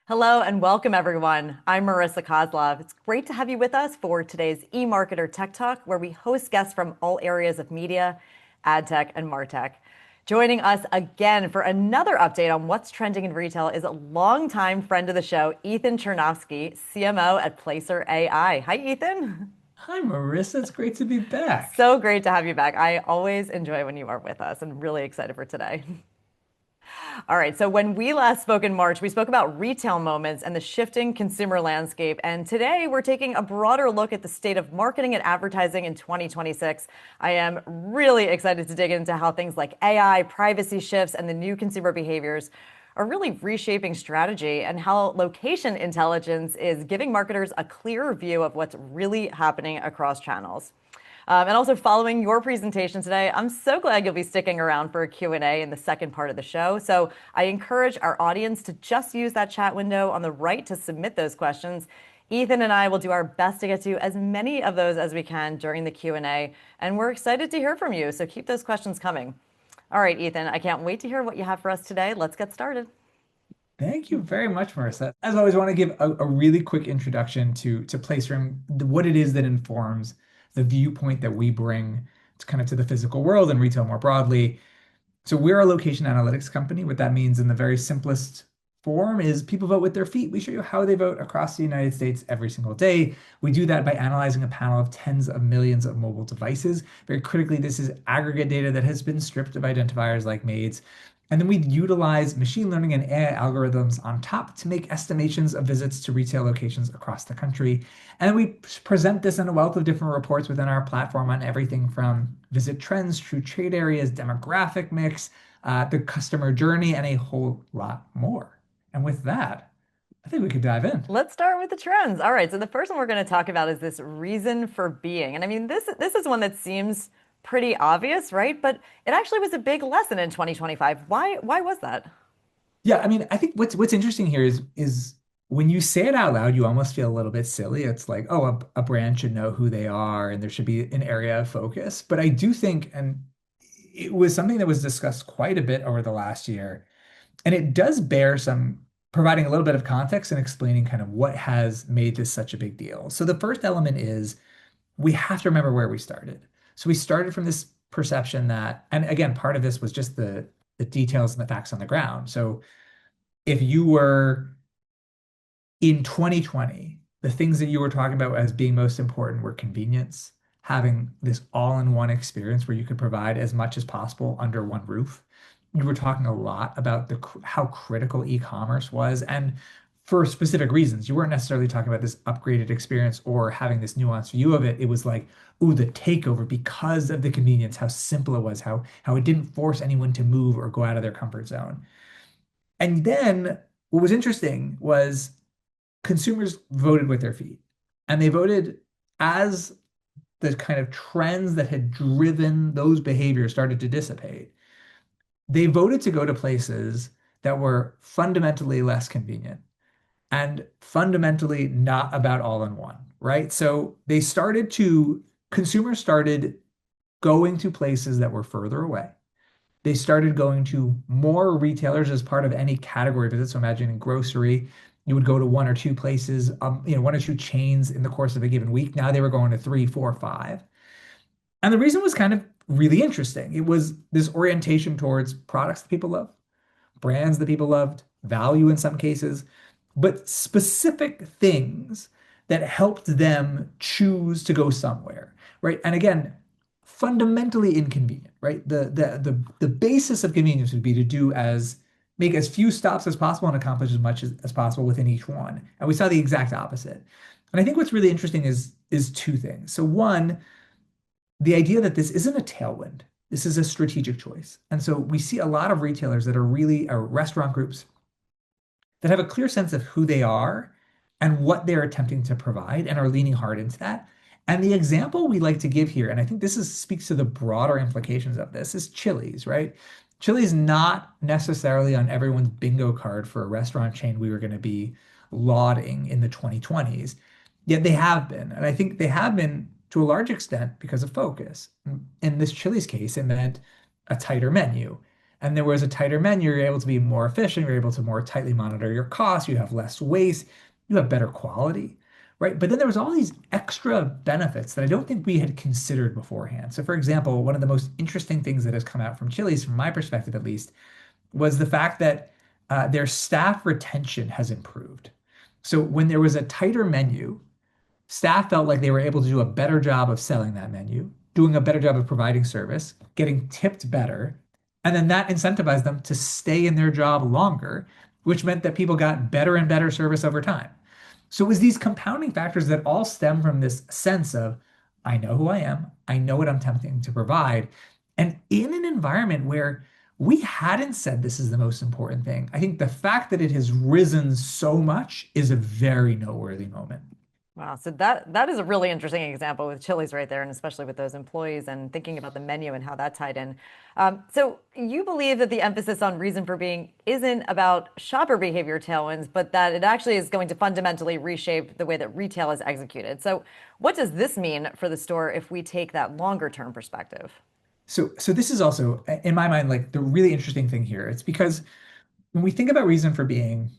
Hello and welcome, everyone. I'm Marissa Kozlov. It's great to have you with us for today's eMarketer Tech Talk, where we host guests from all areas of media, ad tech, and martech. Joining us again for another update on what's trending in retail is a longtime friend of the show, Ethan Chernofsky, CMO at Placer.ai. Hi, Ethan. Hi, Marissa. It's great to be back. So great to have you back. I always enjoy when you are with us and really excited for today. All right. So when we last spoke in March, we spoke about retail moments and the shifting consumer landscape. And today we're taking a broader look at the state of marketing and advertising in 2026. I am really excited to dig into how things like AI, privacy shifts, and the new consumer behaviors are really reshaping strategy and how location intelligence is giving marketers a clearer view of what's really happening across channels. And also following your presentation today, I'm so glad you'll be sticking around for a Q&A in the second part of the show. So I encourage our audience to just use that chat window on the right to submit those questions. Ethan and I will do our best to get to as many of those as we can during the Q&A, and we're excited to hear from you, so keep those questions coming. All right, Ethan, I can't wait to hear what you have for us today. Let's get started. Thank you very much, Marissa. As always, I want to give a really quick introduction to Placeroom, what it is that informs the viewpoint that we bring to kind of to the physical world and retail more broadly. So we're a location analytics company. What that means in the very simplest form is people vote with their feet. We show you how they vote across the United States every single day. We do that by analyzing a panel of tens of millions of mobile devices. Very critically, this is aggregate data that has been stripped of identifiers like MAIDs. And then we utilize machine learning and AI algorithms on top to make estimations of visits to retail locations across the country. And then we present this in a wealth of different reports within our platform on everything from visit trends, true trade areas, demographic mix, the customer journey, and a whole lot more. And with that, I think we could dive in. Let's start with the trends. All right, so the first one we're going to talk about is this reason for being. And I mean, this is one that seems pretty obvious, right? But it actually was a big lesson in 2025. Why was that? Yeah, I mean, I think what's interesting here is when you say it out loud, you almost feel a little bit silly. It's like, oh, a brand should know who they are and there should be an area of focus. But I do think, and it was something that was discussed quite a bit over the last year, and it does bear some providing a little bit of context and explaining kind of what has made this such a big deal. So the first element is we have to remember where we started. So we started from this perception that, and again, part of this was just the details and the facts on the ground. So if you were in 2020, the things that you were talking about as being most important were convenience, having this all-in-one experience where you could provide as much as possible under one roof. You were talking a lot about how critical e-commerce was, and for specific reasons. You weren't necessarily talking about this upgraded experience or having this nuanced view of it. It was like, ooh, the takeover because of the convenience, how simple it was, how it didn't force anyone to move or go out of their comfort zone. And then what was interesting was consumers voted with their feet, and they voted as the kind of trends that had driven those behaviors started to dissipate. They voted to go to places that were fundamentally less convenient and fundamentally not about all in one, right? So consumers started going to places that were further away. They started going to more retailers as part of any category visit. So imagine in grocery, you would go to one or two places, one or two chains in the course of a given week. Now they were going to three, four, five. And the reason was kind of really interesting. It was this orientation towards products that people love, brands that people loved, value in some cases, but specific things that helped them choose to go somewhere, right? And again, fundamentally inconvenient, right? The basis of convenience would be to make as few stops as possible and accomplish as much as possible within each one. And we saw the exact opposite. And I think what's really interesting is two things. So one, the idea that this isn't a tailwind. This is a strategic choice. And so we see a lot of retailers that are really restaurant groups that have a clear sense of who they are and what they're attempting to provide and are leaning hard into that. And the example we like to give here, and I think speaks to the broader implications of this, is Chili's, right? Chili's not necessarily on everyone's bingo card for a restaurant chain we were going to be lauding in the 2020s, yet they have been. And I think they have been to a large extent because of focus. In this Chili's case, it meant a tighter menu and there was a tighter menu, you're able to be more efficient, you're able to more tightly monitor your costs, you have less waste, you have better quality, right? But then there was all these extra benefits that I don't think we had considered beforehand. So for example, one of the most interesting things that has come out from Chili's, from my perspective at least, was the fact that their staff retention has improved. So when there was a tighter menu, staff felt like they were able to do a better job of selling that menu, doing a better job of providing service, getting tipped better, and then that incentivized them to stay in their job longer, which meant that people got better and better service over time. So it was these compounding factors that all stem from this sense of, I know who I am, I know what I'm attempting to provide. And in an environment where we hadn't said this is the most important thing, I think the fact that it has risen so much is a very noteworthy moment. Wow, so that is a really interesting example with Chili's right there, and especially with those employees and thinking about the menu and how that tied in. So you believe that the emphasis on reason for being isn't about shopper behavior tailwinds, but that it actually is going to fundamentally reshape the way that retail is executed. So what does this mean for the store if we take that longer term perspective? So this is also, in my mind, like the really interesting thing here. It's because when we think about reason for being,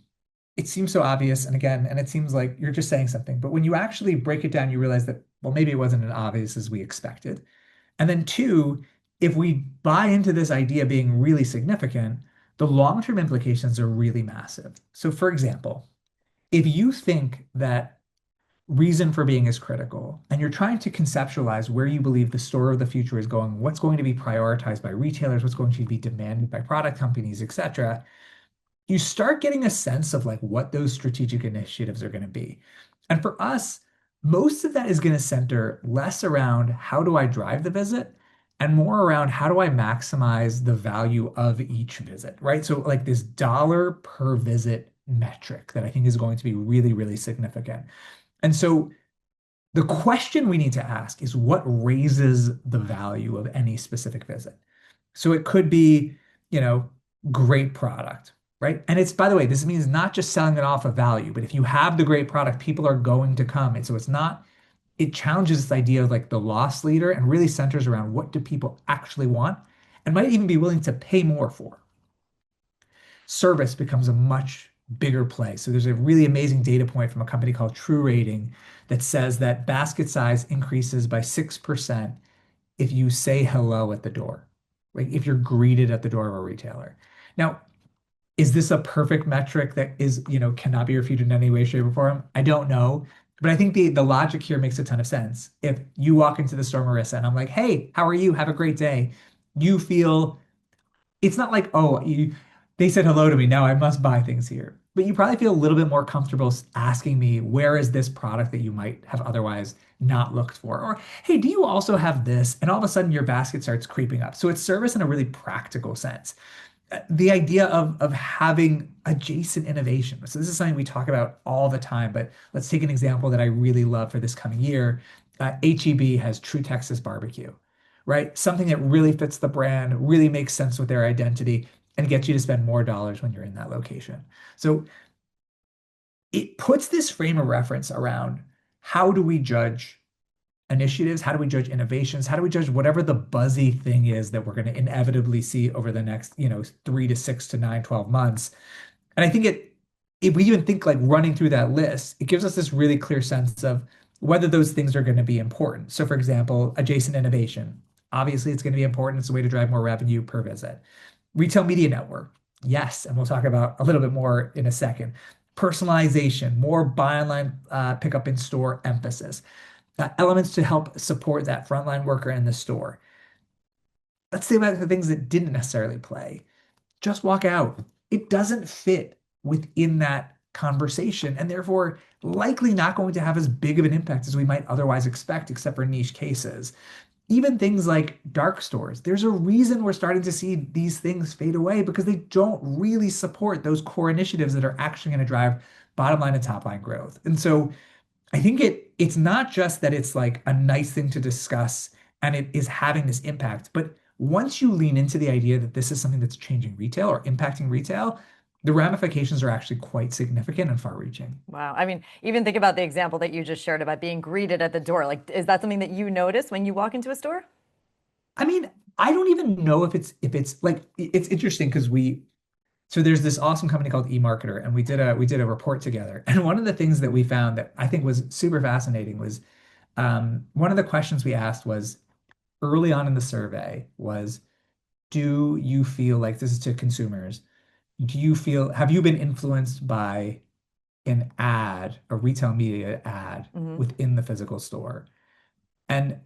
it seems so obvious. And again, and it seems like you're just saying something. But when you actually break it down, you realize that, well, maybe it wasn't as obvious as we expected. And then two, if we buy into this idea being really significant, the long-term implications are really massive. So for example, if you think that reason for being is critical and you're trying to conceptualize where you believe the store of the future is going, what's going to be prioritized by retailers, what's going to be demanded by product companies, et cetera, you start getting a sense of like what those strategic initiatives are going to be. And for us, most of that is going to center less around how do I drive the visit and more around how do I maximize the value of each visit, right? So like this dollar per visit metric that I think is going to be really, really significant. And so the question we need to ask is what raises the value of any specific visit? So it could be, you know, great product, right? And it's, by the way, this means not just selling it off of value, but if you have the great product, people are going to come. And so it's not, it challenges this idea of like the loss leader and really centers around what do people actually want and might even be willing to pay more for. Service becomes a much bigger play. So there's a really amazing data point from a company called True Rating that says that basket size increases by 6% if you say hello at the door, right? If you're greeted at the door of a retailer. Now, is this a perfect metric that is, cannot be refuted in any way, shape, or form? I don't know. But I think the logic here makes a ton of sense. If you walk into the store, Marissa, and I'm like, hey, how are you? Have a great day. You feel it's not like, oh, they said hello to me. Now I must buy things here. But you probably feel a little bit more comfortable asking me, where is this product that you might have otherwise not looked for? Or, hey, do you also have this? And all of a sudden your basket starts creeping up. So it's service in a really practical sense. The idea of having adjacent innovation. So this is something we talk about all the time, but let's take an example that I really love for this coming year. HEB has True Texas Barbecue, right? Something that really fits the brand, really makes sense with their identity, and gets you to spend more dollars when you're in that location. So it puts this frame of reference around how do we judge initiatives? How do we judge innovations? How do we judge whatever the buzzy thing is that we're going to inevitably see over the next, 3 to 6 to 9, 12 months? And I think if we even think like running through that list, it gives us this really clear sense of whether those things are going to be important. So for example, adjacent innovation. Obviously, it's going to be important. It's a way to drive more revenue per visit. Retail media network. Yes, and we'll talk about a little bit more in a second. Personalization, more buy online, pick up in store emphasis. Elements to help support that frontline worker in the store. Let's think about the things that didn't necessarily play. Just walk out. It doesn't fit within that conversation and therefore likely not going to have as big of an impact as we might otherwise expect, except for niche cases. Even things like dark stores, there's a reason we're starting to see these things fade away because they don't really support those core initiatives that are actually going to drive bottom line and top line growth. And so I think it's not just that it's like a nice thing to discuss and it is having this impact, but once you lean into the idea that this is something that's changing retail or impacting retail, the ramifications are actually quite significant and far-reaching. Wow. I mean, even think about the example that you just shared about being greeted at the door. Like, is that something that you notice when you walk into a store? I mean, I don't even know if it's like it's interesting because so there's this awesome company called eMarketer, and we did a report together. And one of the things that we found that I think was super fascinating was one of the questions we asked was early on in the survey was, do you feel like this is to consumers? Do you feel have you been influenced by an ad, a retail media ad Hmm. within the physical store? And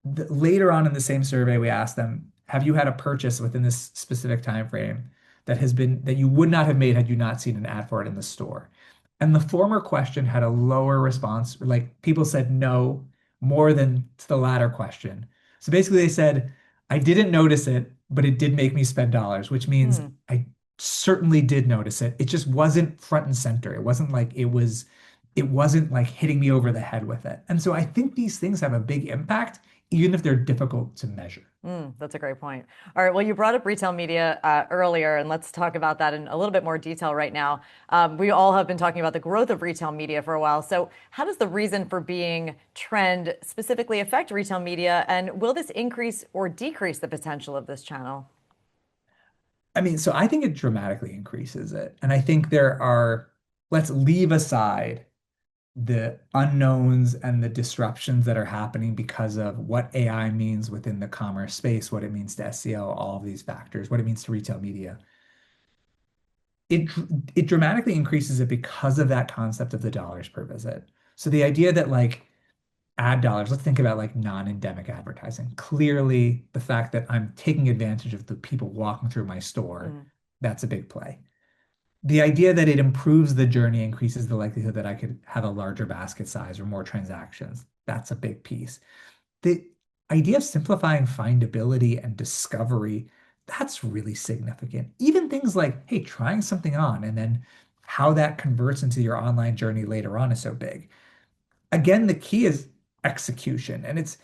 later on in the same survey, we asked them, have you had a purchase within this specific time frame that you would not have made had you not seen an ad for it in the store? And the former question had a lower response, like people said no more than to the latter question. So basically they said, I didn't notice it, but it did make me spend dollars, which means Hmm. I certainly did notice it. It just wasn't front and center. It wasn't like hitting me over the head with it. And so I think these things have a big impact, even if they're difficult to measure. That's a great point. All right. Well, you brought up retail media earlier, and let's talk about that in a little bit more detail right now. We all have been talking about the growth of retail media for a while. So, how does the reason for being trend specifically affect retail media, and will this increase or decrease the potential of this channel? I mean, so I think it dramatically increases it. And I think let's leave aside the unknowns and the disruptions that are happening because of what AI means within the commerce space, what it means to SEO, all of these factors, what it means to retail media. It dramatically increases it because of that concept of the dollars per visit. So the idea that like ad dollars, let's think about like non-endemic advertising. Clearly, the fact that I'm taking advantage of the people walking through my store, Mm. that's a big play. The idea that it improves the journey, increases the likelihood that I could have a larger basket size or more transactions. That's a big piece. The idea of simplifying findability and discovery, that's really significant. Even things like, hey, trying something on and then how that converts into your online journey later on is so big. Again, the key is execution. And it's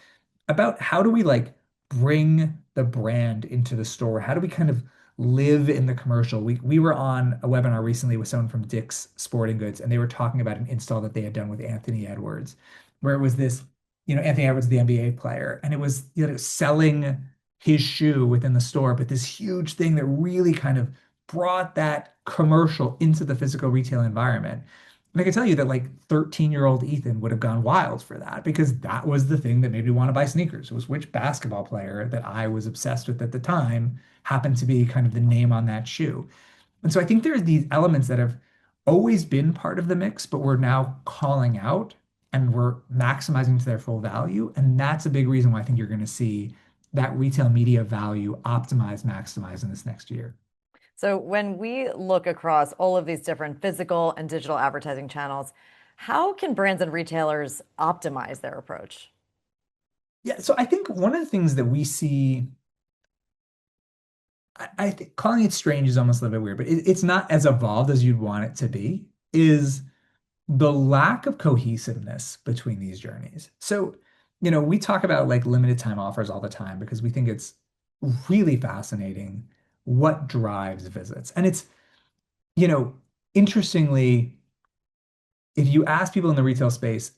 about how do we like bring the brand into the store? How do we kind of live in the commercial? We were on a webinar recently with someone from Dick's Sporting Goods, and they were talking about an install that they had done with Anthony Edwards, where it was this, Anthony Edwards, the NBA player, and it was, selling his shoe within the store, but this huge thing that really kind of brought that commercial into the physical retail environment. And I can tell you that like 13-year-old Ethan would have gone wild for that because that was the thing that made me want to buy sneakers. It was which basketball player that I was obsessed with at the time happened to be kind of the name on that shoe. And so I think there are these elements that have always been part of the mix, but we're now calling out and we're maximizing to their full value. And that's a big reason why I think you're going to see that retail media value optimize, maximize in this next year. So, when we look across all of these different physical and digital advertising channels, how can brands and retailers optimize their approach? Yeah, so I think one of the things that we see, I think calling it strange is almost a little bit weird, but it's not as evolved as you'd want it to be, is the lack of cohesiveness between these journeys. So, we talk about like limited time offers all the time because we think it's really fascinating what drives visits. And it's, you know, interestingly, if you ask people in the retail space,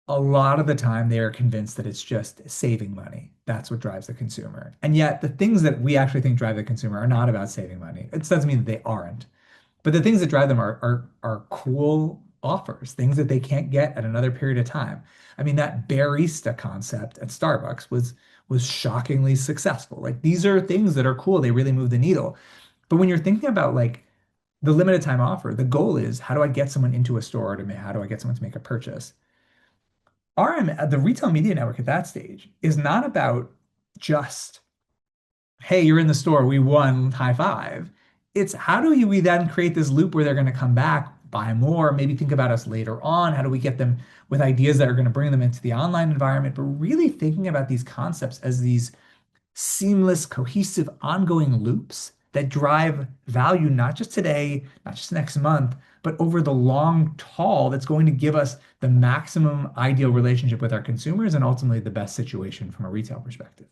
a lot of the time they are convinced that it's just saving money. That's what drives the consumer. And yet the things that we actually think drive the consumer are not about saving money. It doesn't mean that they aren't. But the things that drive them are cool offers, things that they can't get at another period of time. I mean, that barista concept at Starbucks was shockingly successful. Like these are things that are cool. They really move the needle. But when you're thinking about like the limited time offer, the goal is how do I get someone into a store how do I get someone to make a purchase? The retail media network at that stage is not about just, hey, you're in the store, we won, high five. It's how do we then create this loop where they're going to come back, buy more, maybe think about us later on? How do we get them with ideas that are going to bring them into the online environment? But really thinking about these concepts as these seamless, cohesive, ongoing loops that drive value, not just today, not just next month, but over the long haul that's going to give us the maximum ideal relationship with our consumers and ultimately the best situation from a retail perspective.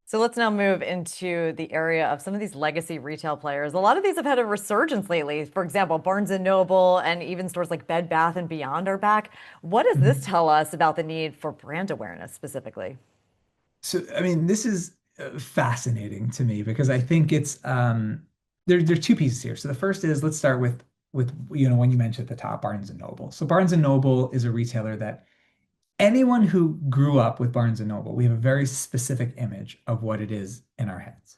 So let's now move into the area of some of these legacy retail players. A lot of these have had a resurgence lately. For example, Barnes and Noble and even stores like Bed Bath and Beyond are back. What does this Mhm. tell us about the need for brand awareness specifically? So, I mean, this is fascinating to me because I think it's there's two pieces here. So the first is let's start with when you mentioned at the top, Barnes and Noble. So Barnes and Noble is a retailer that anyone who grew up with Barnes and Noble, we have a very specific image of what it is in our heads.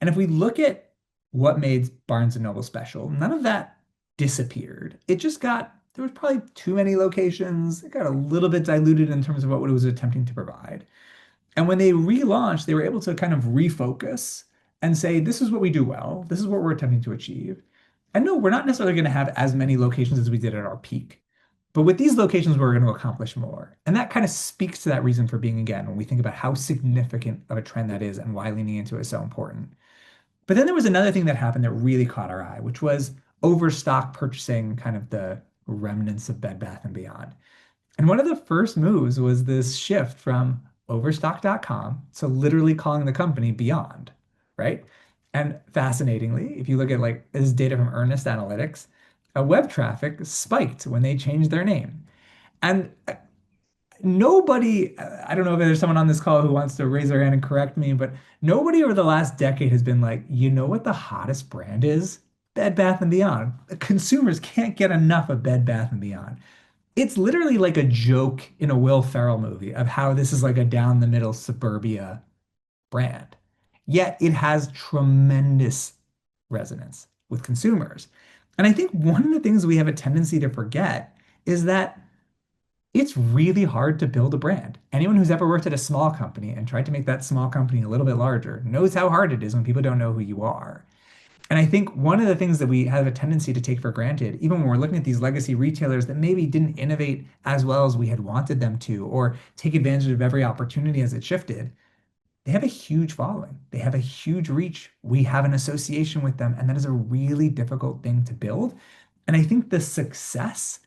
And if we look at what made Barnes and Noble special, none of that disappeared. It just got there was probably too many locations. It got a little bit diluted in terms of what it was attempting to provide. And when they relaunched, they were able to kind of refocus and say, this is what we do well. This is what we're attempting to achieve. And no, we're not necessarily going to have as many locations as we did at our peak. But with these locations, we're going to accomplish more. And that kind of speaks to that reason for being again when we think about how significant of a trend that is and why leaning into it is so important. But then there was another thing that happened that really caught our eye, which was overstock purchasing, kind of the remnants of Bed Bath and Beyond. And one of the first moves was this shift from overstock.com to literally calling the company Beyond, right? And fascinatingly, if you look at like this data from Earnest Analytics, web traffic spiked when they changed their name. And nobody, I don't know if there's someone on this call who wants to raise their hand and correct me, but nobody over the last decade has been like, you know what the hottest brand is? Bed Bath and Beyond. Consumers can't get enough of Bed Bath and Beyond. It's literally like a joke in a Will Ferrell movie of how this is like a down the middle suburbia brand. Yet it has tremendous resonance with consumers. And I think one of the things we have a tendency to forget is that it's really hard to build a brand. Anyone who's ever worked at a small company and tried to make that small company a little bit larger knows how hard it is when people don't know who you are. And I think one of the things that we have a tendency to take for granted, even when we're looking at these legacy retailers that maybe didn't innovate as well as we had wanted them to, or take advantage of every opportunity as it shifted, they have a huge following. They have a huge reach. We have an association with them, and that is a really difficult thing to build. And I think the success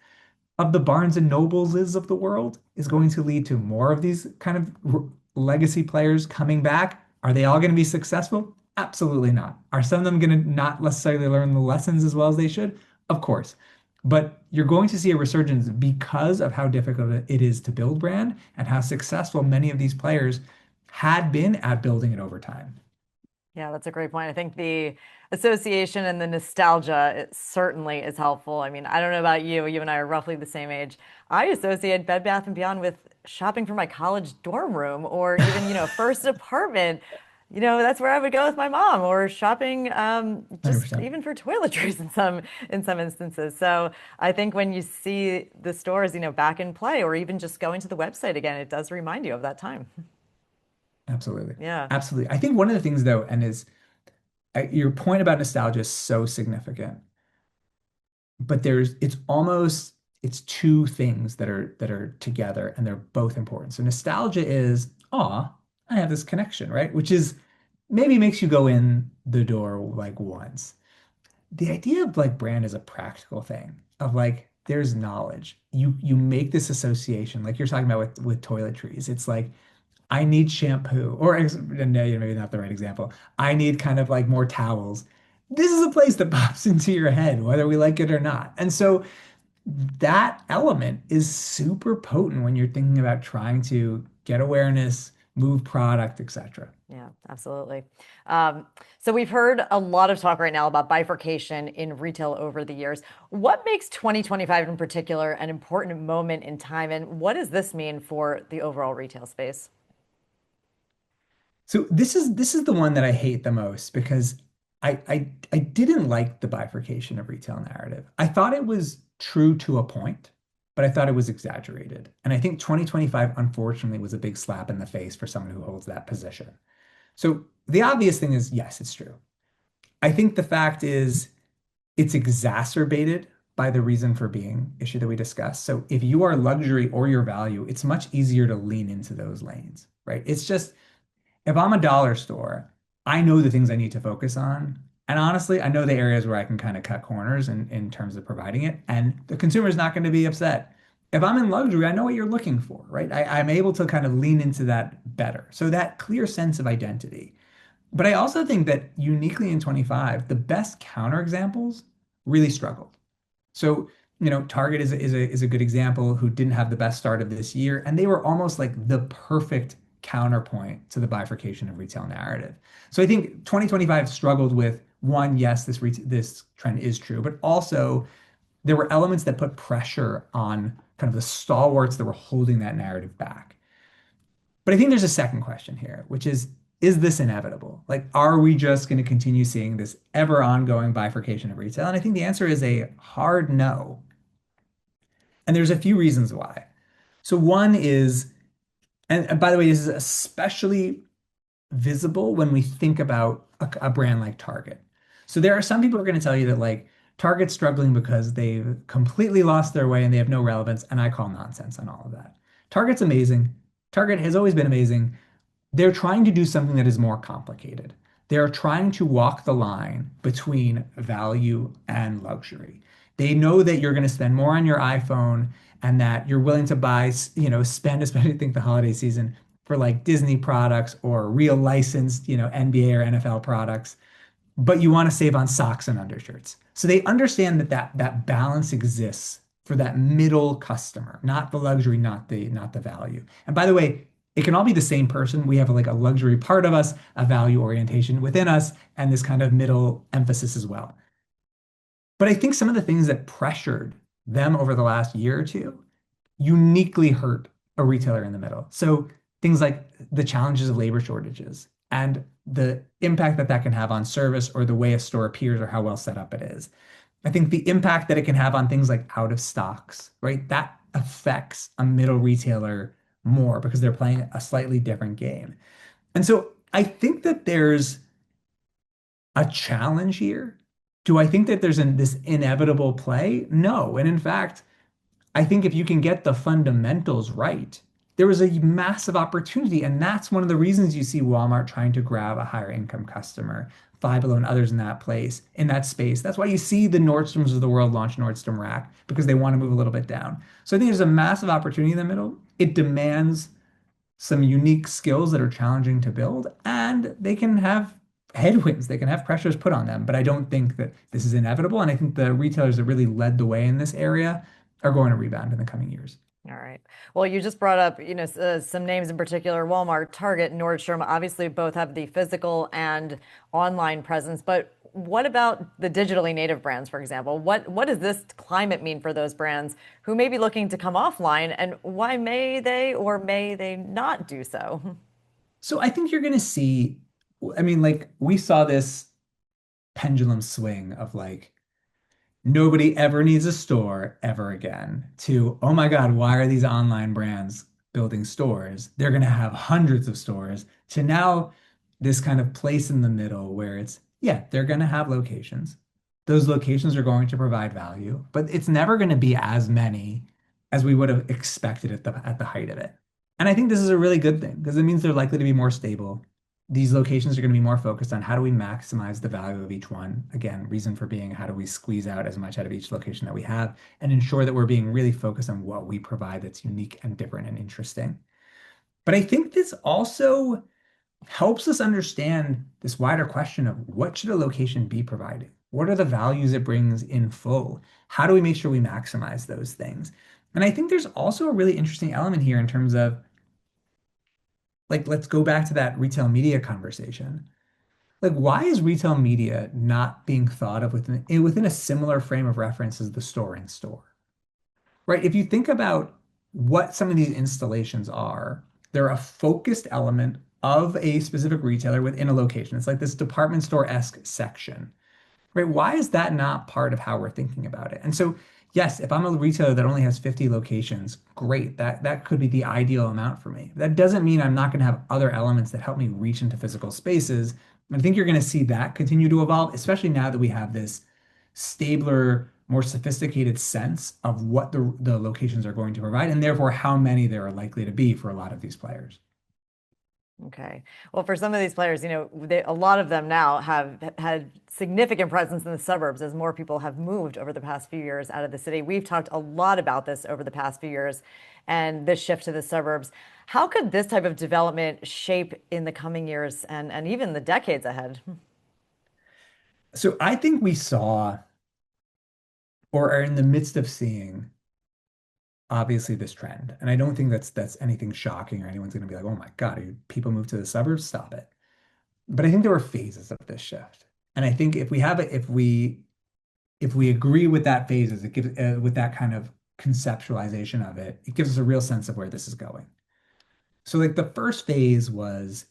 of the Barnes and Nobles of the world is going to lead to more of these kind of legacy players coming back. Are they all going to be successful? Absolutely not. Are some of them going to not necessarily learn the lessons as well as they should? Of course. But you're going to see a resurgence because of how difficult it is to build brand and how successful many of these players had been at building it over time. Yeah, that's a great point. I think the association and the nostalgia it certainly is helpful. I mean, I don't know about you. You and I are roughly the same age. I associate Bed Bath and Beyond with shopping for my college dorm room or even, first apartment. That's where I would go with my mom or shopping just 100%. even for toiletries in some instances. So I think when you see the stores, back in play or even just going to the website again, it does remind you of that time. Absolutely. Yeah. Absolutely. I think one of the things though, and is your point about nostalgia is so significant, but it's two things that are together and they're both important. So nostalgia is, I have this connection, right? Which is maybe makes you go in the door like once. The idea of like brand is a practical thing of like there's knowledge. You make this association, like you're talking about with toiletries. It's like I need shampoo, or no, maybe not the right example. I need kind of like more towels. This is a place that pops into your head, whether we like it or not. And so that element is super potent when you're thinking about trying to get awareness, move product, etc. Yeah, absolutely. Um, so we've heard a lot of talk right now about bifurcation in retail over the years. What makes 2025 in particular an important moment in time, and what does this mean for the overall retail space? So this is the one that I hate the most because I didn't like the bifurcation of retail narrative. I thought it was true to a point, but I thought it was exaggerated. And I think 2025 unfortunately was a big slap in the face for someone who holds that position. So the obvious thing is yes, it's true. I think the fact is it's exacerbated by the reason for being issue that we discussed. So if you are luxury or your value, it's much easier to lean into those lanes, right? It's just if I'm a dollar store, I know the things I need to focus on. And honestly, I know the areas where I can kind of cut corners in terms of providing it. And the consumer is not going to be upset. If I'm in luxury, I know what you're looking for, right? I'm able to kind of lean into that better. So that clear sense of identity. But I also think that uniquely in 25, the best counterexamples really struggled. So, Target is a good example who didn't have the best start of this year, and they were almost like the perfect counterpoint to the bifurcation of retail narrative. So I think 2025 struggled with one, yes, this trend is true, but also there were elements that put pressure on kind of the stalwarts that were holding that narrative back. But I think there's a second question here, which is this inevitable? Like, are we just going to continue seeing this ever ongoing bifurcation of retail? And I think the answer is a hard no. And there's a few reasons why. So one is, and by the way, this is especially visible when we think about a brand like Target. So there are some people who are going to tell you that like Target's struggling because they've completely lost their way and they have no relevance. And I call nonsense on all of that. Target's amazing. Target has always been amazing. They're trying to do something that is more complicated. They're trying to walk the line between value and luxury. They know that you're going to spend more on your iPhone and that you're willing to buy, spend, especially think the holiday season for like Disney products or real licensed, NBA or NFL products, but you want to save on socks and undershirts. So they understand that balance exists for that middle customer, not the luxury, not the value. And by the way, it can all be the same person. We have like a luxury part of us, a value orientation within us, and this kind of middle emphasis as well. But I think some of the things that pressured them over the last year or two uniquely hurt a retailer in the middle. So things like the challenges of labor shortages and the impact that that can have on service or the way a store appears or how well set up it is. I think the impact that it can have on things like out of stocks, right? That affects a middle retailer more because they're playing a slightly different game. And so I think that there's a challenge here. Do I think that there's this inevitable play? No. And in fact, I think if you can get the fundamentals right, there is a massive opportunity. And that's one of the reasons you see Walmart trying to grab a higher income customer, Five Below and others in that place, in that space. That's why you see the Nordstroms of the world launch Nordstrom Rack, because they want to move a little bit down. So I think there's a massive opportunity in the middle. It demands some unique skills that are challenging to build, and they can have headwinds, they can have pressures put on them. But I don't think that this is inevitable. And I think the retailers that really led the way in this area are going to rebound in the coming years. All right. Well, you just brought up, some names in particular, Walmart, Target, Nordstrom. Obviously, both have the physical and online presence. But what about the digitally native brands, for example? What does this climate mean for those brands who may be looking to come offline, and why may they or may they not do so? So I think you're going to see, I mean, like we saw this pendulum swing of like, nobody ever needs a store ever again to, oh my God, why are these online brands building stores? They're going to have hundreds of stores to now this kind of place in the middle where it's, yeah, they're going to have locations. Those locations are going to provide value, but it's never going to be as many as we would have expected at the height of it. And I think this is a really good thing because it means they're likely to be more stable. These locations are going to be more focused on how do we maximize the value of each one. Again, reason for being how do we squeeze out as much out of each location that we have and ensure that we're being really focused on what we provide that's unique and different and interesting. But I think this also helps us understand this wider question of what should a location be providing? What are the values it brings in full? How do we make sure we maximize those things? And I think there's also a really interesting element here in terms of like, let's go back to that retail media conversation. Like, why is retail media not being thought of within a similar frame of reference as the store in store? Right? If you think about what some of these installations are, they're a focused element of a specific retailer within a location. It's like this department store-esque section, right? Why is that not part of how we're thinking about it? And so, yes, if I'm a retailer that only has 50 locations, great. That could be the ideal amount for me. That doesn't mean I'm not going to have other elements that help me reach into physical spaces. And I think you're going to see that continue to evolve, especially now that we have this stabler, more sophisticated sense of what the locations are going to provide, and therefore how many there are likely to be for a lot of these players. Okay. Well, for some of these players, a lot of them now have had significant presence in the suburbs as more people have moved over the past few years out of the city. We've talked a lot about this over the past few years and this shift to the suburbs. How could this type of development shape in the coming years and even the decades ahead? So I think we saw or are in the midst of seeing obviously this trend. And I don't think that's anything shocking or anyone's going to be like, oh my God, are people move to the suburbs? Stop it. But I think there were phases of this shift. And I think if we have it, if we agree with that phases, it gives with that kind of conceptualization of it, it gives us a real sense of where this is going. So like the first phase was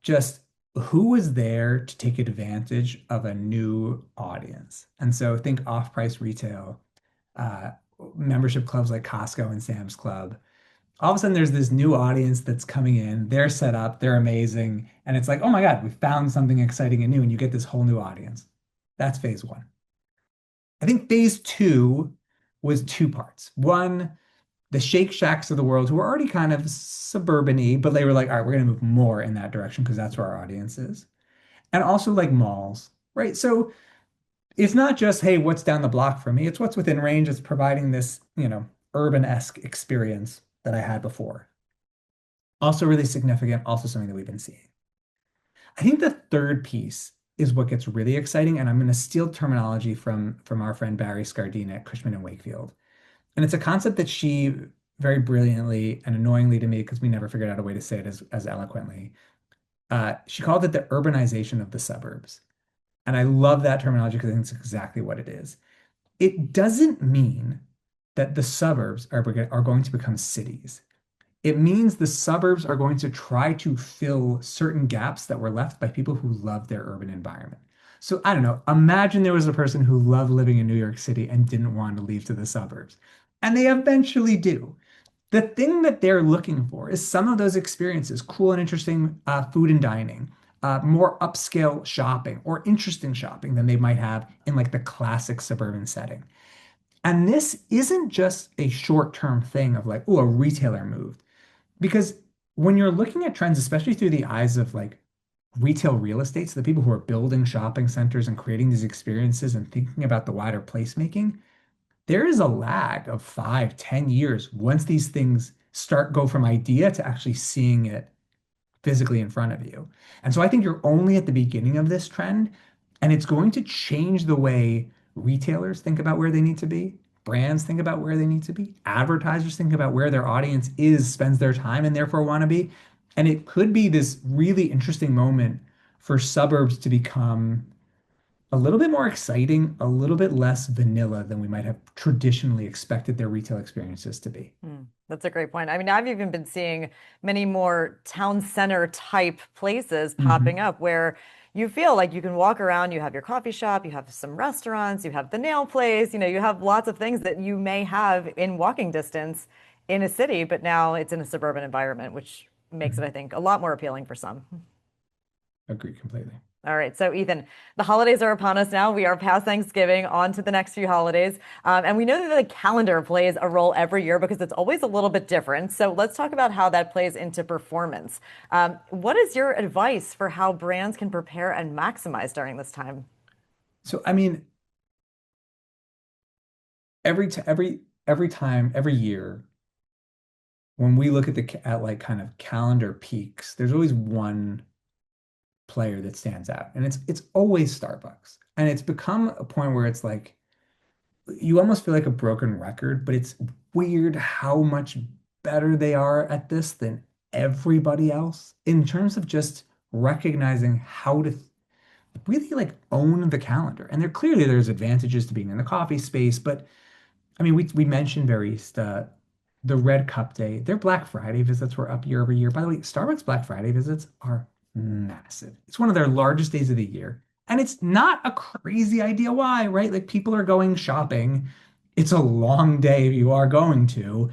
just who was there to take advantage of a new audience. And so think off-price retail, uh, membership clubs like Costco and Sam's Club. All of a sudden, there's this new audience that's coming in. They're set up, they're amazing. And it's like, oh my God, we found something exciting and new. And you get this whole new audience. That's phase one. I think phase two was two parts. One, the Shake Shacks of the world who were already kind of suburban-y, but they were like, all right, we're going to move more in that direction because that's where our audience is. And also like malls, right? So it's not just, hey, what's down the block for me? It's what's within range. It's providing this, urban-esque experience that I had before. Also really significant, also something that we've been seeing. I think the third piece is what gets really exciting, and I'm going to steal terminology from our friend Barry Scardina at Cushman and Wakefield. And it's a concept that she very brilliantly and annoyingly to me, because we never figured out a way to say it as eloquently, she called it the urbanization of the suburbs. And I love that terminology because I think it's exactly what it is. It doesn't mean that the suburbs are going to become cities. It means the suburbs are going to try to fill certain gaps that were left by people who love their urban environment. So I don't know, imagine there was a person who loved living in New York City and didn't want to leave to the suburbs. And they eventually do. The thing that they're looking for is some of those experiences, cool and interesting food and dining, more upscale shopping or interesting shopping than they might have in like the classic suburban setting. And this isn't just a short-term thing of like, oh, a retailer moved. Because when you're looking at trends, especially through the eyes of like retail real estate, so the people who are building shopping centers and creating these experiences and thinking about the wider placemaking, there is a lag of 5, 10 years once these things go from idea to actually seeing it physically in front of you. And so I think you're only at the beginning of this trend, and it's going to change the way retailers think about where they need to be, brands think about where they need to be, advertisers think about where their audience is, spends their time, and therefore want to be. And it could be this really interesting moment for suburbs to become a little bit more exciting, a little bit less vanilla than we might have traditionally expected their retail experiences to be. That's a great point. I mean, I've even been seeing many more town center type places popping Mhm. up where you feel like you can walk around, you have your coffee shop, you have some restaurants, you have the nail place, you have lots of things that you may have in walking distance in a city, but now it's in a suburban environment, which makes it, Mhm. I think, a lot more appealing for some. Agree completely. All right. So, Ethan, the holidays are upon us now. We are past Thanksgiving, on to the next few holidays. And we know that the calendar plays a role every year because it's always a little bit different. So, let's talk about how that plays into performance. What is your advice for how brands can prepare and maximize during this time? So, I mean, every time, every year, when we look at at like kind of calendar peaks, there's always one player that stands out, and it's always Starbucks. And it's become a point where it's like you almost feel like a broken record, but it's weird how much better they are at this than everybody else in terms of just recognizing how to really like own the calendar. And there's advantages to being in the coffee space, but I mean, we mentioned Barista, the Red Cup Day. Their Black Friday visits were up year over year. By the way, Starbucks Black Friday visits are massive. It's one of their largest days of the year. And it's not a crazy idea why, right? Like people are going shopping. It's a long day if you are going to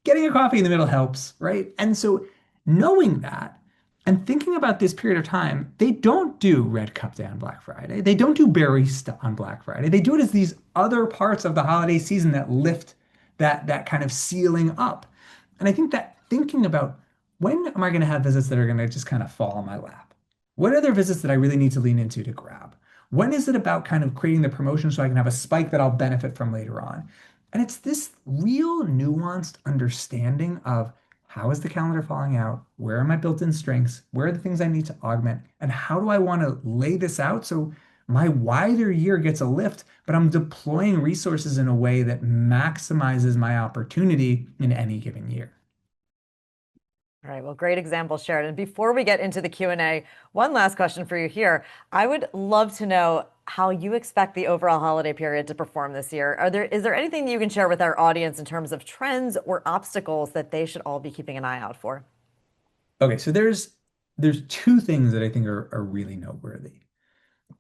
getting a coffee in the middle helps, right? And so knowing that and thinking about this period of time, they don't do Red Cup Day on Black Friday. They don't do Barista on Black Friday. They do it as these other parts of the holiday season that lift that kind of ceiling up. And I think that thinking about when am I going to have visits that are going to just kind of fall on my lap? What are there visits that I really need to lean into to grab? When is it about kind of creating the promotion so I can have a spike that I'll benefit from later on? And it's this real nuanced understanding of how is the calendar falling out? Where are my built-in strengths? Where are the things I need to augment? And how do I want to lay this out so my wider year gets a lift, but I'm deploying resources in a way that maximizes my opportunity in any given year. All right, well, great example, shared. And before we get into the Q&A, one last question for you here. I would love to know how you expect the overall holiday period to perform this year. Is there anything that you can share with our audience in terms of trends or obstacles that they should all be keeping an eye out for? Okay, so there's two things that I think are really noteworthy.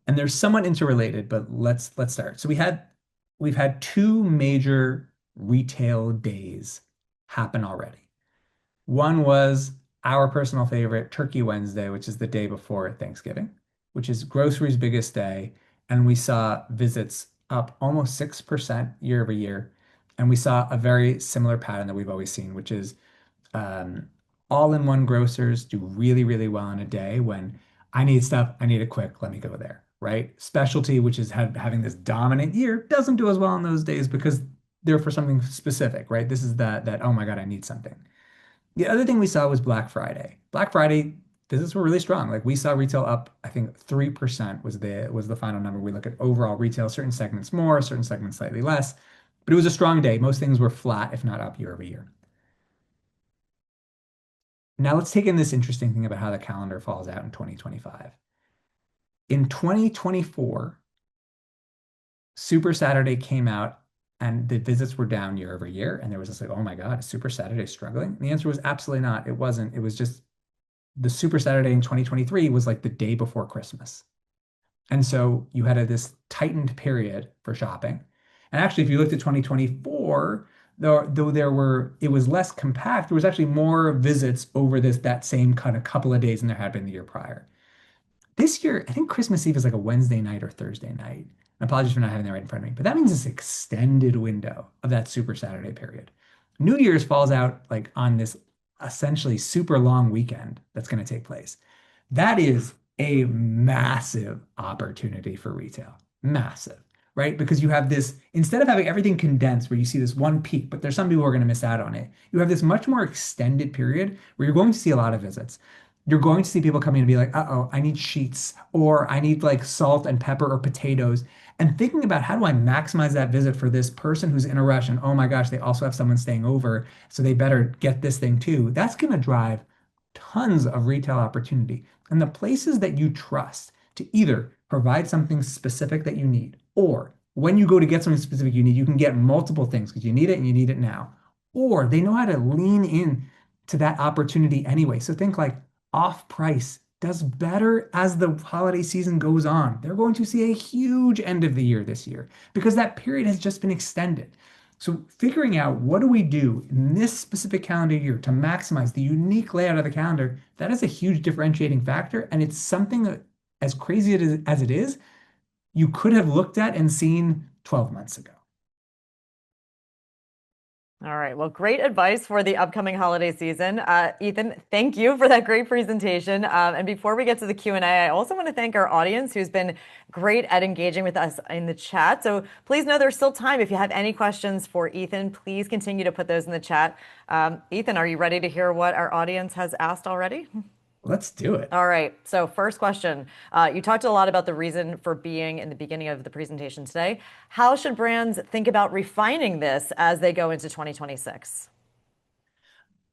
And they're somewhat interrelated, but let's start. So we've had two major retail days happen already. One was our personal favorite, Turkey Wednesday, which is the day before Thanksgiving, which is groceries' biggest day. And we saw visits up almost 6% year over year. And we saw a very similar pattern that we've always seen, which is um, all-in-one grocers do really, really well in a day when I need stuff, I need it quick, let me go there, right? Specialty, which is having this dominant year, doesn't do as well in those days because they're for something specific, right? This is that, oh my God, I need something. The other thing we saw was Black Friday. Black Friday visits were really strong. Like we saw retail up, I think 3% was the final number. We look at overall retail, certain segments more, certain segments slightly less, but it was a strong day. Most things were flat, if not up year over year. Now let's take in this interesting thing about how the calendar falls out in 2025. In 2024, Super Saturday came out and the visits were down year over year. And there was this like, oh my God, is Super Saturday struggling? And the answer was absolutely not. It wasn't. It was just the Super Saturday in 2023 was like the day before Christmas. And so you had this tightened period for shopping. And actually, if you looked at 2024, though it was less compact, there was actually more visits over that same kind of couple of days than there had been the year prior. This year, I think Christmas Eve is like a Wednesday night or Thursday night. And apologies for not having that right in front of me, but that means this extended window of that Super Saturday period. New Year's falls out like on this essentially super long weekend that's going to take place. That is a massive opportunity for retail. Massive, right? Because you have this, instead of having everything condensed where you see this one peak, but there's some people who are going to miss out on it, you have this much more extended period where you're going to see a lot of visits. You're going to see people coming and be like, uh-oh, I need sheets, or I need like salt and pepper or potatoes. And thinking about how do I maximize that visit for this person who's in a rush and oh my gosh, they also have someone staying over, so they better get this thing too. That's going to drive tons of retail opportunity. And the places that you trust to either provide something specific that you need, or when you go to get something specific you need, you can get multiple things because you need it and you need it now. Or they know how to lean in to that opportunity anyway. So think like off price does better as the holiday season goes on. They're going to see a huge end of the year this year because that period has just been extended. So figuring out what do we do in this specific calendar year to maximize the unique layout of the calendar, that is a huge differentiating factor. And it's something that, as crazy as it is, you could have looked at and seen 12 months ago. All right. Well, great advice for the upcoming holiday season. Ethan, thank you for that great presentation. And before we get to the Q&A, I also want to thank our audience who's been great at engaging with us in the chat. So please know there's still time. If you have any questions for Ethan, please continue to put those in the chat. Ethan, are you ready to hear what our audience has asked already? Let's do it. All right. So first question. You talked a lot about the reason for being in the beginning of the presentation today. How should brands think about refining this as they go into 2026?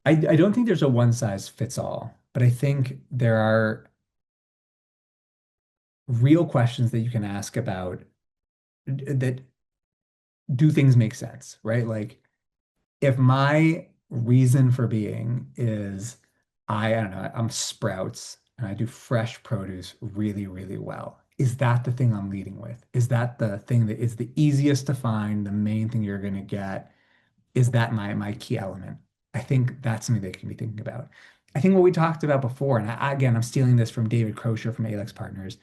I don't think there's a one size fits all, but I think there are real questions that you can ask about that do things make sense, right? Like if my reason for being is I don't know, I'm Sprouts and I do fresh produce really, really well. Is that the thing I'm leading with? Is that the thing that is the easiest to find, the main thing you're going to get? Is that my key element? I think that's something they can be thinking about. I think what we talked about before, and again, I'm stealing this from David Crocher from Alex Partners,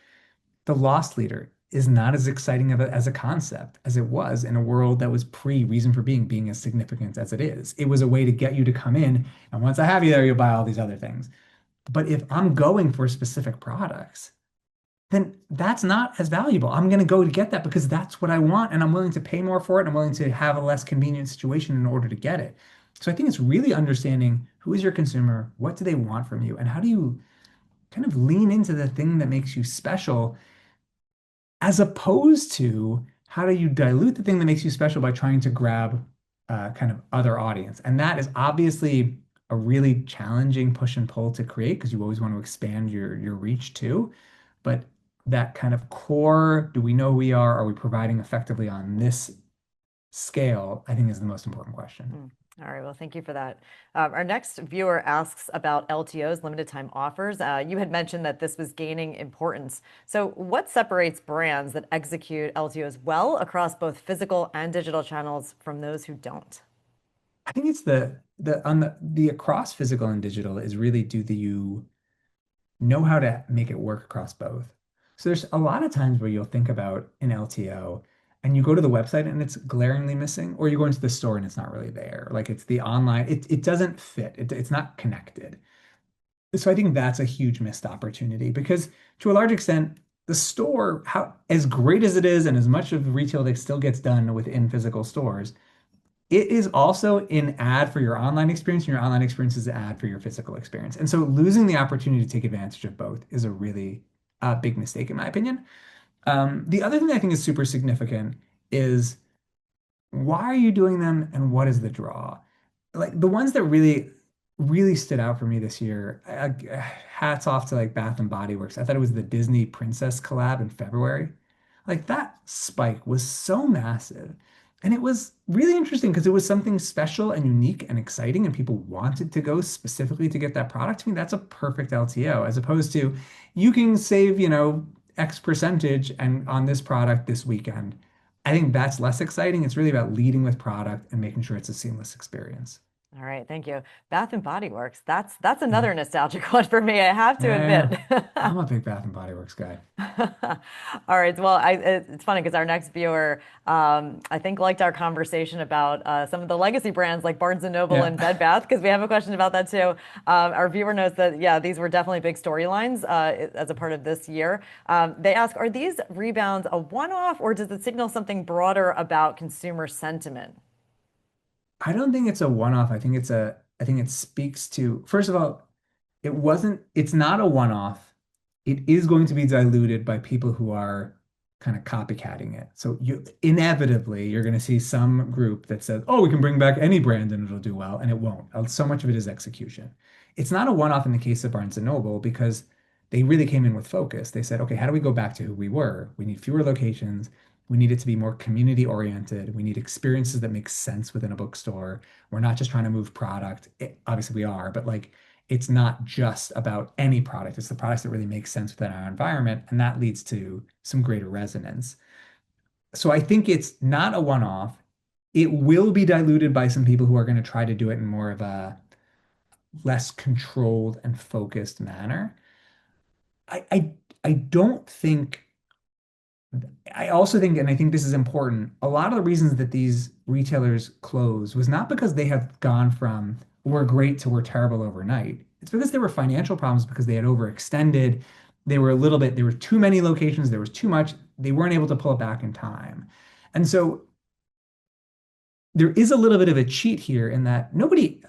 the loss leader is not as exciting as a concept as it was in a world that was pre-reason for being as significant as it is. It was a way to get you to come in, and once I have you there, you'll buy all these other things. But if I'm going for specific products, then that's not as valuable. I'm going to go to get that because that's what I want, and I'm willing to pay more for it. And I'm willing to have a less convenient situation in order to get it. So I think it's really understanding who is your consumer, what do they want from you, and how do you kind of lean into the thing that makes you special as opposed to how do you dilute the thing that makes you special by trying to grab kind of other audience. And that is obviously a really challenging push and pull to create because you always want to expand your reach too. But that kind of core, do we know who we are? Are we providing effectively on this scale? I think is the most important question. Mm. All right, well, thank you for that. Our next viewer asks about LTOs, limited time offers. You had mentioned that this was gaining importance. So, what separates brands that execute LTOs well across both physical and digital channels from those who don't? I think it's the on the across physical and digital is really do the you know how to make it work across both. So there's a lot of times where you'll think about an LTO and you go to the website and it's glaringly missing, or you go into the store and it's not really there. Like it's the online, it doesn't fit. It's not connected. So I think that's a huge missed opportunity because to a large extent, the store, how as great as it is and as much of retail that still gets done within physical stores, it is also an ad for your online experience, and your online experience is an ad for your physical experience. And so losing the opportunity to take advantage of both is a really big mistake, in my opinion. The other thing that I think is super significant is why are you doing them and what is the draw? Like the ones that really stood out for me this year, hats off to like Bath and Body Works. I thought it was the Disney Princess collab in February. Like that spike was so massive. And it was really interesting because it was something special and unique and exciting, and people wanted to go specifically to get that product. To me, that's a perfect LTO, as opposed to you can save, X percentage and on this product this weekend. I think that's less exciting. It's really about leading with product and making sure it's a seamless experience. All right, thank you. Bath and Body Works. That's Yeah. another nostalgic one for me, I have to Yeah. admit. I'm a big Bath and Body Works guy. All right. Well, it's funny because our next viewer, I think, liked our conversation about some of the legacy brands like Barnes and Noble Yeah. and Bed Bath, because we have a question about that too. Our viewer notes that, yeah, these were definitely big storylines as a part of this year. They ask, are these rebounds a one-off, or does it signal something broader about consumer sentiment? I don't think it's a one-off. I think it speaks to, first of all, it's not a one-off. It is going to be diluted by people who are kind of copycatting it. So inevitably you're going to see some group that says, "Oh, we can bring back any brand and it'll do well," and it won't. So much of it is execution. It's not a one-off in the case of Barnes and Noble because they really came in with focus. They said, "Okay, how do we go back to who we were? We need fewer locations. We need it to be more community oriented. We need experiences that make sense within a bookstore. We're not just trying to move product. Obviously, we are, but like it's not just about any product. It's the products that really make sense within our environment, and that leads to some greater resonance. So I think it's not a one-off. It will be diluted by some people who are going to try to do it in more of a less controlled and focused manner. I I, I don't think I also think, and I think this is important, a lot of the reasons that these retailers close was not because they have gone from we're great to we're terrible overnight. It's because there were financial problems because they had overextended. There were too many locations, there was too much. They weren't able to pull it back in time. And so there is a little bit of a cheat here in that nobody,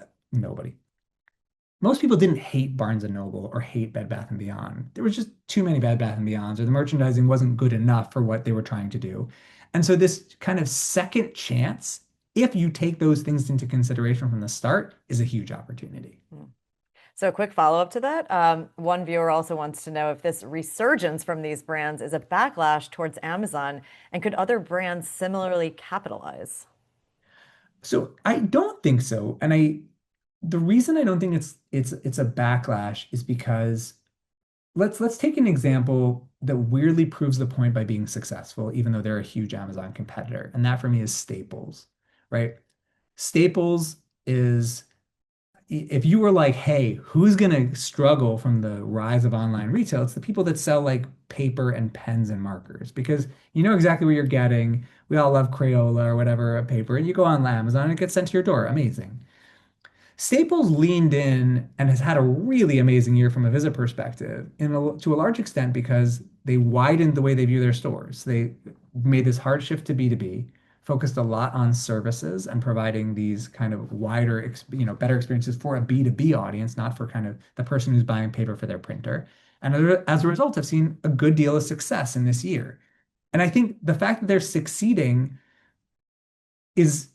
most people didn't hate Barnes and Noble or hate Bed Bath and Beyond. There was just too many Bed Bath and Beyonds, or the merchandising wasn't good enough for what they were trying to do. And so this kind of second chance, if you take those things into consideration from the start, is a huge opportunity. So, a quick follow-up to that. One viewer also wants to know if this resurgence from these brands is a backlash towards Amazon, and could other brands similarly capitalize? So I don't think so. The reason I don't think it's a backlash is because let's take an example that weirdly proves the point by being successful, even though they're a huge Amazon competitor. And that for me is Staples, right? Staples is if you were like, hey, who's gonna struggle from the rise of online retail? It's the people that sell like paper and pens and markers because you know exactly what you're getting. We all love Crayola or whatever paper, and you go on Amazon and it gets sent to your door. Amazing. Staples leaned in and has had a really amazing year from a visit perspective, to a large extent because they widened the way they view their stores. They made this hard shift to B2B, focused a lot on services and providing these kind of better experiences for a B2B audience, not for kind of the person who's buying paper for their printer. And as a result, I've seen a good deal of success in this year. And I think the fact that they're succeeding is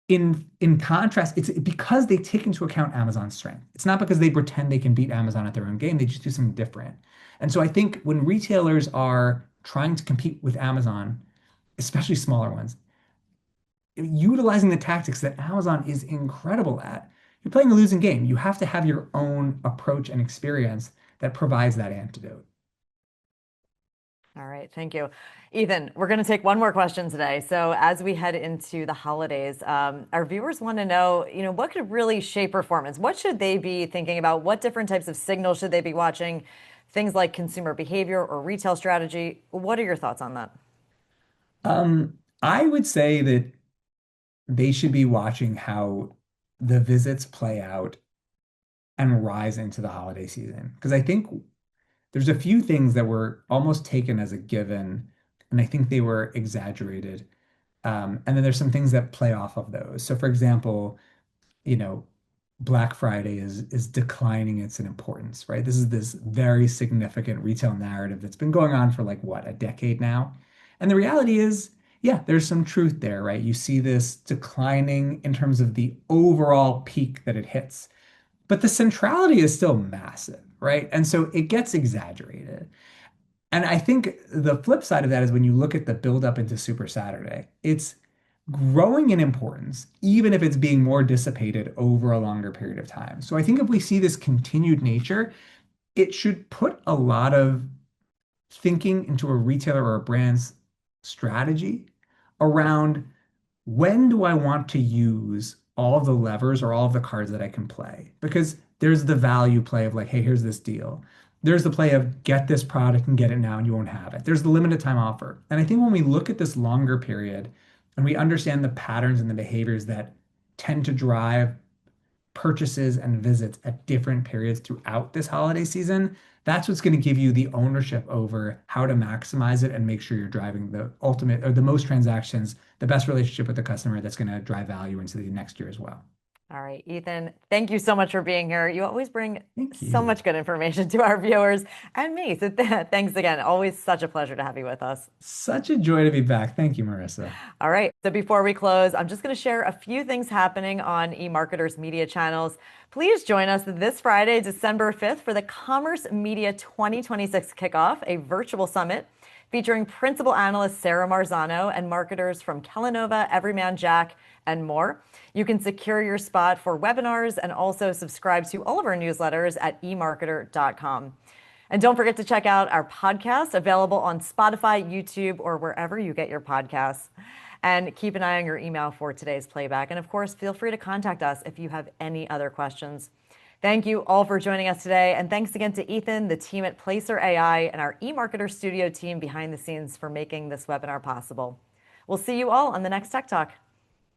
in contrast, it's because they take into account Amazon's strength. It's not because they pretend they can beat Amazon at their own game. They just do something different. And so I think when retailers are trying to compete with Amazon, especially smaller ones, utilizing the tactics that Amazon is incredible at, you're playing a losing game. You have to have your own approach and experience that provides that antidote. All right, thank you. Ethan, we're going to take one more question today. So as we head into the holidays, our viewers want to know, what could really shape performance? What should they be thinking about? What different types of signals should they be watching? Things like consumer behavior or retail strategy. What are your thoughts on that? I would say that they should be watching how the visits play out and rise into the holiday season. Because I think there's a few things that were almost taken as a given, and I think they were exaggerated. And then there's some things that play off of those. So, for example, you know, Black Friday is declining its importance, right? This is this very significant retail narrative that's been going on for like what, a decade now. And the reality is, yeah, there's some truth there, right? You see this declining in terms of the overall peak that it hits, but the centrality is still massive, right? And so it gets exaggerated. And I think the flip side of that is when you look at the buildup into Super Saturday, it's growing in importance, even if it's being more dissipated over a longer period of time. So I think if we see this continued nature, it should put a lot of thinking into a retailer or a brand's strategy around when do I want to use all of the levers or all of the cards that I can play? Because there's the value play of like, hey, here's this deal. There's the play of get this product and get it now and you won't have it. There's the limited time offer. And I think when we look at this longer period and we understand the patterns and the behaviors that tend to drive purchases and visits at different periods throughout this holiday season, that's what's going to give you the ownership over how to maximize it and make sure you're driving the ultimate or the most transactions, the best relationship with the customer that's going to drive value into the next year as well. All right, Ethan, thank you so much for being here. You always bring Thank so you. much good information to our viewers and me. So thanks again. Always such a pleasure to have you with us. Such a joy to be back. Thank you, Marissa. All right. So before we close, I'm just going to share a few things happening on eMarketer's media channels. Please join us this Friday, December 5th, for the Commerce Media 2026 kickoff, a virtual summit featuring principal analyst Sarah Marzano and marketers from Kellanova, Everyman Jack, and more. You can secure your spot for webinars and also subscribe to all of our newsletters at emarketer.com. And don't forget to check out our podcast available on Spotify, YouTube, or wherever you get your podcasts. And keep an eye on your email for today's playback. And of course, feel free to contact us if you have any other questions. Thank you all for joining us today. And thanks again to Ethan, the team at Placer.ai, and our eMarketer Studio team behind the scenes for making this webinar possible. We'll see you all on the next Tech Talk.